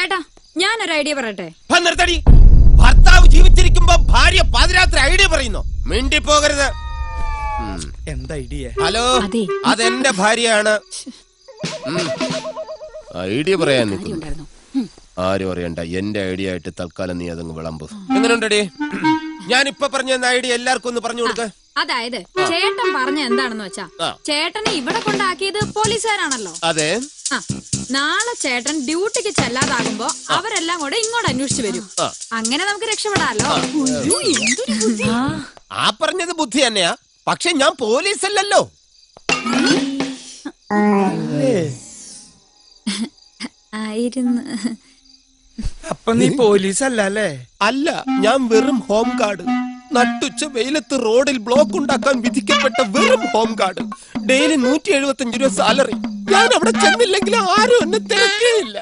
ചേട്ടാ ഞാനൊരു ഐഡിയ പറയട്ടെ. നിർത്തടി. ഭർത്താവ് ജീവിച്ചിരിക്കുമ്പോ ഭാര്യ പാതിരാത്രി ഐഡിയ പറയുന്നു. മിണ്ടി പോകരുത്. എന്താ ഐഡിയ? ഹലോ, അതെന്റെ ഭാര്യയാണ്. ഐഡിയ പറയാൻ നിൽക്കുന്നു. ആരും അറിയണ്ട, എന്റെ ഐഡിയ ആയിട്ട് തൽക്കാലം നീ അതങ്ങ് വിളമ്പ്. എങ്ങനെയുണ്ടടി? ഞാനിപ്പൊ പറഞ്ഞ ഐഡിയ എല്ലാവർക്കും ഒന്ന് പറഞ്ഞു കൊടുക്ക. അതായത് ചേട്ടൻ പറഞ്ഞ എന്താണെന്ന് വെച്ചാ, ചേട്ടനെ ഇവിടെ കൊണ്ടാക്കിയത് പോലീസുകാരാണല്ലോ. അതെ. നാളെ ചേട്ടൻ ഡ്യൂട്ടിക്ക് ചെല്ലാതാകുമ്പോ അവരെല്ലാം കൂടെ ഇങ്ങോട്ട് അന്വേഷിച്ചു വരും. അങ്ങനെ നമുക്ക് രക്ഷപ്പെടാലോ. ആ പറഞ്ഞത് ബുദ്ധി തന്നെയാ, പക്ഷെ ഞാൻ പോലീസ് അല്ലല്ലോ. ആയിരുന്നു. അപ്പൊ നീ പോലീസ് അല്ലേ? അല്ല, ഞാൻ വെറും ഹോം ഗാർഡ്. നട്ടുച്ച വെയിലത്ത് റോഡിൽ ബ്ലോക്ക് ഉണ്ടാക്കാൻ വിധിക്കപ്പെട്ട വെറും ഹോം ഗാർഡ്. ഡെയിലി 175 രൂപ സാലറി. ഞാൻ അവിടെ ചെന്നില്ലെങ്കിൽ ആരും എന്നെ തിരക്കേയില്ല.